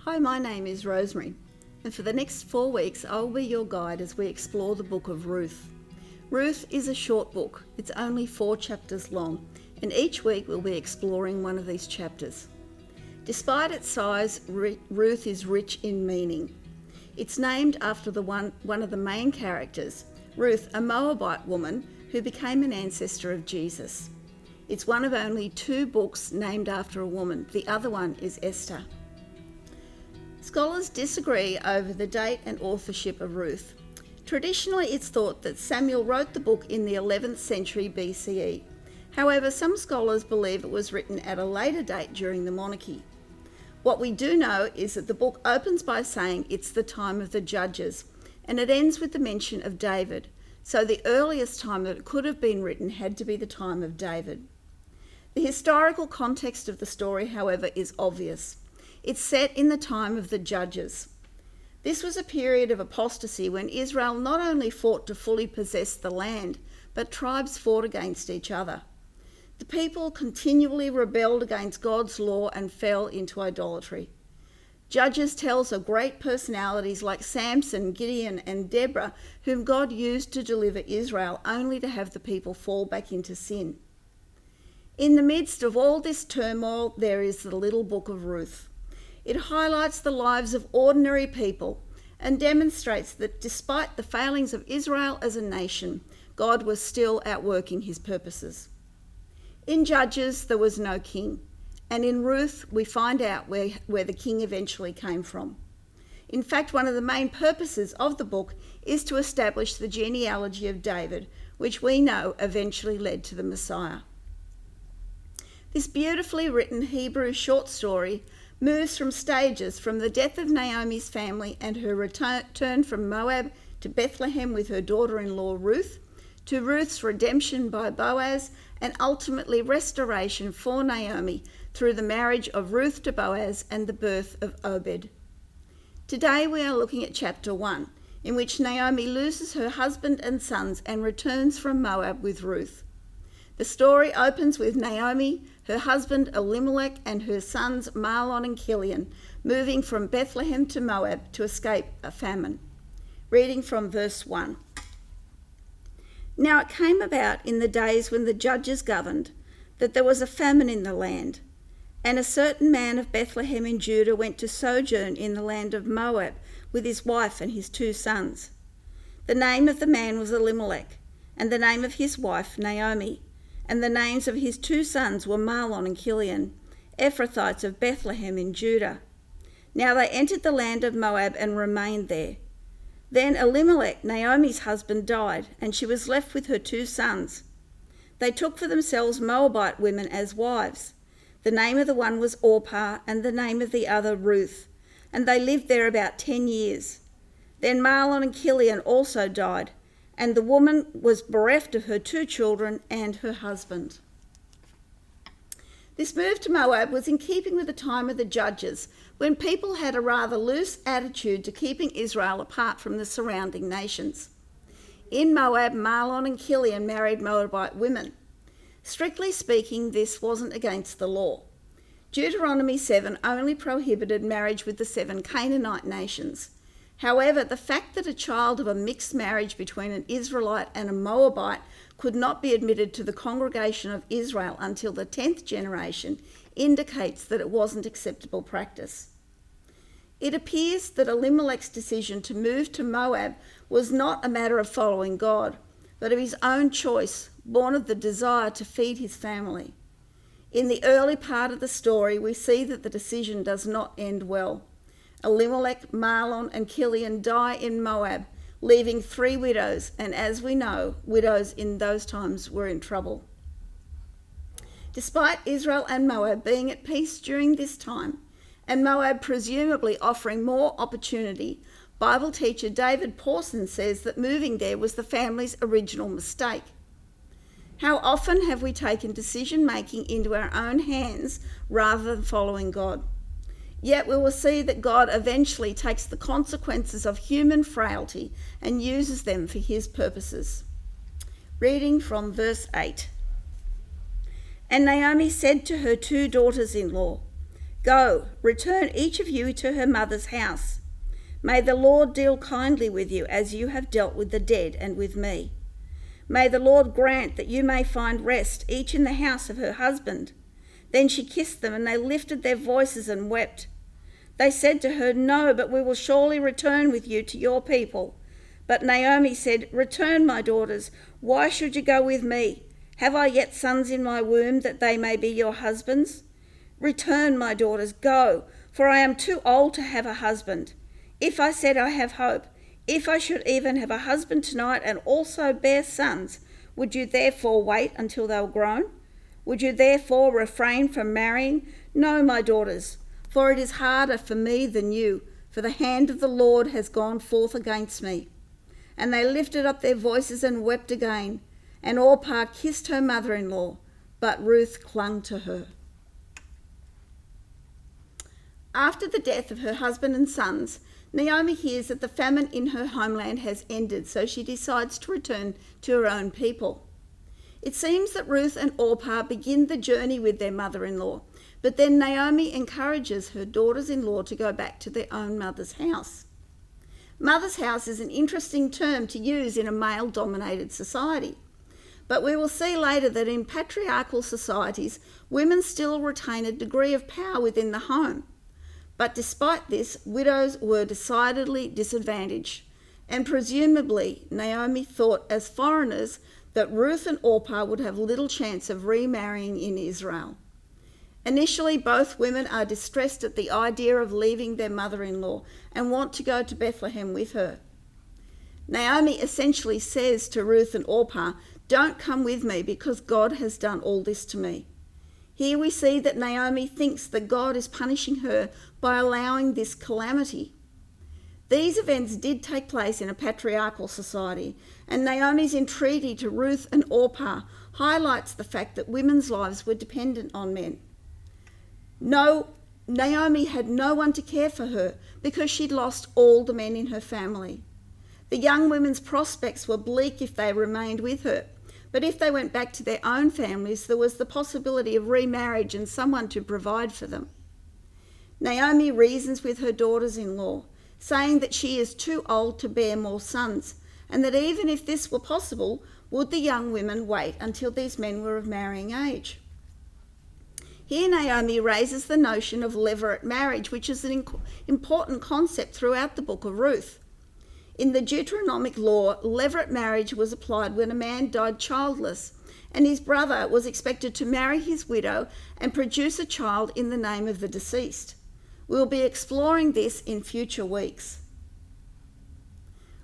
Hi, my name is Rosemary, and for the next 4 weeks I will be your guide as we explore the book of Ruth. Ruth is a short book. It's only 4 chapters long, and each week we'll be exploring one of these chapters. Despite its size, Ruth is rich in meaning. It's named after one of the main characters, Ruth, a Moabite woman who became an ancestor of Jesus. It's one of only 2 books named after a woman. The other one is Esther. Scholars disagree over the date and authorship of Ruth. Traditionally, it's thought that Samuel wrote the book in the 11th century BCE. However, some scholars believe it was written at a later date during the monarchy. What we do know is that the book opens by saying it's the time of the judges, and it ends with the mention of David. So the earliest time that it could have been written had to be the time of David. The historical context of the story, however, is obvious. It's set in the time of the judges. This was a period of apostasy when Israel not only fought to fully possess the land, but tribes fought against each other. The people continually rebelled against God's law and fell into idolatry. Judges tells of great personalities like Samson, Gideon, and Deborah, whom God used to deliver Israel, only to have the people fall back into sin. In the midst of all this turmoil, there is the little book of Ruth. It highlights the lives of ordinary people and demonstrates that despite the failings of Israel as a nation, God was still outworking his purposes. In Judges, there was no king, and in Ruth, we find out where the king eventually came from. In fact, one of the main purposes of the book is to establish the genealogy of David, which we know eventually led to the Messiah. This beautifully written Hebrew short story moves from stages from the death of Naomi's family and her return from Moab to Bethlehem with her daughter-in-law Ruth, to Ruth's redemption by Boaz, and ultimately restoration for Naomi through the marriage of Ruth to Boaz and the birth of Obed. Today we are looking at chapter 1, in which Naomi loses her husband and sons and returns from Moab with Ruth. The story opens with Naomi, her husband Elimelech, and her sons Mahlon and Chilion moving from Bethlehem to Moab to escape a famine. Reading from verse 1. Now it came about in the days when the judges governed that there was a famine in the land, and a certain man of Bethlehem in Judah went to sojourn in the land of Moab with his wife and his 2 sons. The name of the man was Elimelech, and the name of his wife Naomi. And the names of his 2 sons were Mahlon and Chilion, Ephrathites of Bethlehem in Judah. Now they entered the land of Moab and remained there. Then Elimelech, Naomi's husband, died, and she was left with her 2 sons. They took for themselves Moabite women as wives. The name of the one was Orpah, and the name of the other Ruth, and they lived there about 10 years. Then Mahlon and Chilion also died, and the woman was bereft of her 2 children and her husband. This move to Moab was in keeping with the time of the judges, when people had a rather loose attitude to keeping Israel apart from the surrounding nations. In Moab, Mahlon and Chilion married Moabite women. Strictly speaking, this wasn't against the law. Deuteronomy 7 only prohibited marriage with the 7 Canaanite nations. However, the fact that a child of a mixed marriage between an Israelite and a Moabite could not be admitted to the congregation of Israel until the 10th generation indicates that it wasn't acceptable practice. It appears that Elimelech's decision to move to Moab was not a matter of following God, but of his own choice, born of the desire to feed his family. In the early part of the story, we see that the decision does not end well. Elimelech, Mahlon, and Chilion die in Moab, leaving 3 widows, and as we know, widows in those times were in trouble. Despite Israel and Moab being at peace during this time, and Moab presumably offering more opportunity, Bible teacher David Pawson says that moving there was the family's original mistake. How often have we taken decision-making into our own hands rather than following God? Yet we will see that God eventually takes the consequences of human frailty and uses them for his purposes. Reading from verse 8. And Naomi said to her 2 daughters-in-law, Go, return each of you to her mother's house. May the Lord deal kindly with you as you have dealt with the dead and with me. May the Lord grant that you may find rest, each in the house of her husband." Then she kissed them, and they lifted their voices and wept. They said to her, "No, but we will surely return with you to your people." But Naomi said, "Return, my daughters. Why should you go with me? Have I yet sons in my womb that they may be your husbands? Return, my daughters, go, for I am too old to have a husband. If I said I have hope, if I should even have a husband tonight and also bear sons, would you therefore wait until they were grown? Would you therefore refrain from marrying? No, my daughters, for it is harder for me than you, for the hand of the Lord has gone forth against me." And they lifted up their voices and wept again. And Orpah kissed her mother-in-law, but Ruth clung to her. After the death of her husband and sons, Naomi hears that the famine in her homeland has ended, so she decides to return to her own people. It seems that Ruth and Orpah begin the journey with their mother-in-law, but then Naomi encourages her daughters-in-law to go back to their own mother's house. Mother's house is an interesting term to use in a male-dominated society, but we will see later that in patriarchal societies, women still retain a degree of power within the home. But despite this, widows were decidedly disadvantaged, and presumably Naomi thought as foreigners that Ruth and Orpah would have little chance of remarrying in Israel. Initially, both women are distressed at the idea of leaving their mother-in-law and want to go to Bethlehem with her. Naomi essentially says to Ruth and Orpah, "Don't come with me because God has done all this to me." Here we see that Naomi thinks that God is punishing her by allowing this calamity. These events did take place in a patriarchal society, and Naomi's entreaty to Ruth and Orpah highlights the fact that women's lives were dependent on men. Naomi had no one to care for her because she'd lost all the men in her family. The young women's prospects were bleak if they remained with her, but if they went back to their own families, there was the possibility of remarriage and someone to provide for them. Naomi reasons with her daughters-in-law, saying that she is too old to bear more sons, and that even if this were possible, would the young women wait until these men were of marrying age? Here Naomi raises the notion of levirate marriage, which is an important concept throughout the book of Ruth. In the Deuteronomic law, levirate marriage was applied when a man died childless, and his brother was expected to marry his widow and produce a child in the name of the deceased. We'll be exploring this in future weeks.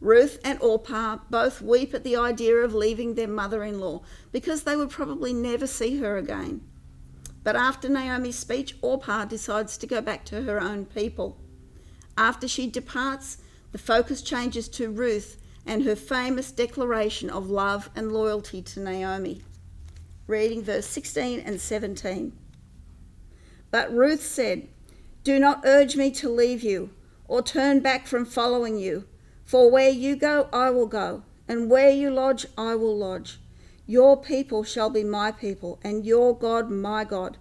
Ruth and Orpah both weep at the idea of leaving their mother-in-law because they would probably never see her again. But after Naomi's speech, Orpah decides to go back to her own people. After she departs, the focus changes to Ruth and her famous declaration of love and loyalty to Naomi. Reading verse 16 and 17. But Ruth said, "Do not urge me to leave you or turn back from following you, for where you go, I will go, and where you lodge, I will lodge. Your people shall be my people, and your God my God.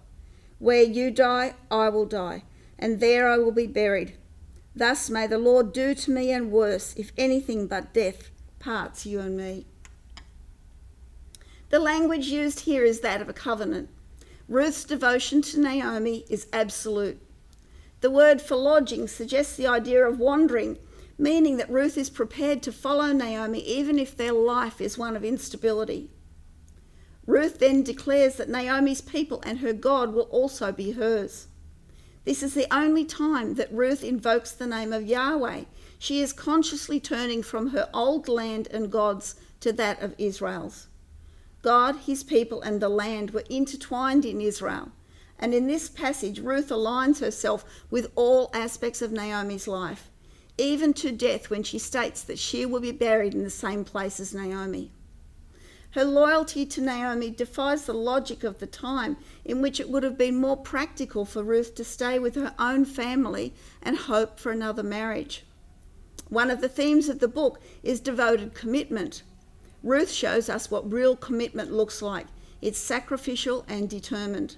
Where you die, I will die, and there I will be buried. Thus may the Lord do to me and worse, if anything but death parts you and me." The language used here is that of a covenant. Ruth's devotion to Naomi is absolute. The word for lodging suggests the idea of wandering, meaning that Ruth is prepared to follow Naomi even if their life is one of instability. Ruth then declares that Naomi's people and her God will also be hers. This is the only time that Ruth invokes the name of Yahweh. She is consciously turning from her old land and gods to that of Israel's. God, his people, and the land were intertwined in Israel. And in this passage, Ruth aligns herself with all aspects of Naomi's life, even to death when she states that she will be buried in the same place as Naomi. Her loyalty to Naomi defies the logic of the time, in which it would have been more practical for Ruth to stay with her own family and hope for another marriage. One of the themes of the book is devoted commitment. Ruth shows us what real commitment looks like. It's sacrificial and determined.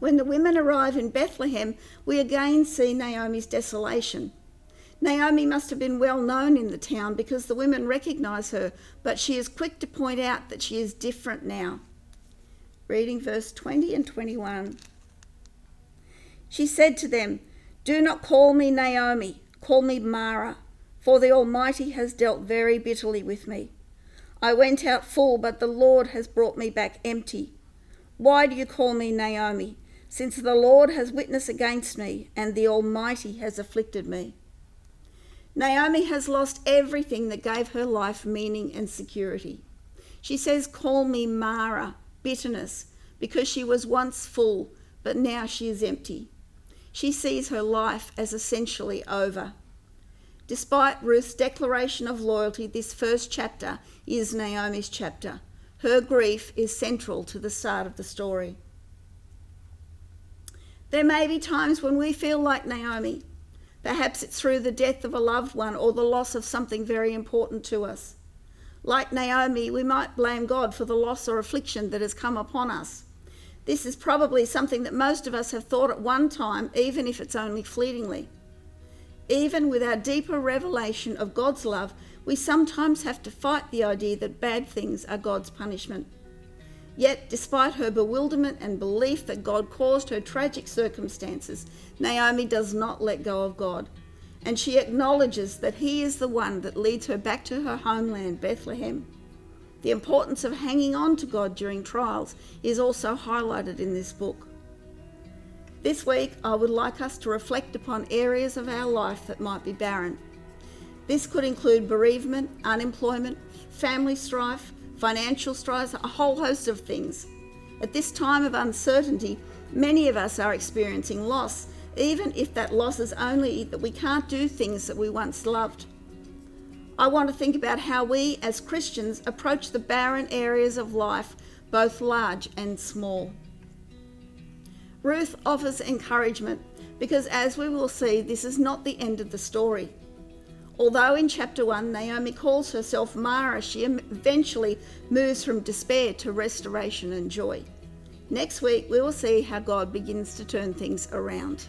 When the women arrive in Bethlehem, we again see Naomi's desolation. Naomi must have been well known in the town because the women recognise her, but she is quick to point out that she is different now. Reading verse 20 and 21. She said to them, "Do not call me Naomi, call me Mara, for the Almighty has dealt very bitterly with me. I went out full, but the Lord has brought me back empty. Why do you call me Naomi, since the Lord has witnessed against me and the Almighty has afflicted me?" Naomi has lost everything that gave her life meaning and security. She says, "Call me Mara," bitterness, because she was once full, but now she is empty. She sees her life as essentially over. Despite Ruth's declaration of loyalty, this first chapter is Naomi's chapter. Her grief is central to the start of the story. There may be times when we feel like Naomi. Perhaps it's through the death of a loved one or the loss of something very important to us. Like Naomi, we might blame God for the loss or affliction that has come upon us. This is probably something that most of us have thought at one time, even if it's only fleetingly. Even with our deeper revelation of God's love, we sometimes have to fight the idea that bad things are God's punishment. Yet, despite her bewilderment and belief that God caused her tragic circumstances, Naomi does not let go of God, and she acknowledges that He is the one that leads her back to her homeland, Bethlehem. The importance of hanging on to God during trials is also highlighted in this book. This week, I would like us to reflect upon areas of our life that might be barren. This could include bereavement, unemployment, family strife, financial strife, a whole host of things. At this time of uncertainty, many of us are experiencing loss, even if that loss is only that we can't do things that we once loved. I want to think about how we as Christians approach the barren areas of life, both large and small. Ruth offers encouragement because, as we will see, this is not the end of the story. Although in chapter 1, Naomi calls herself Mara, she eventually moves from despair to restoration and joy. Next week, we will see how God begins to turn things around.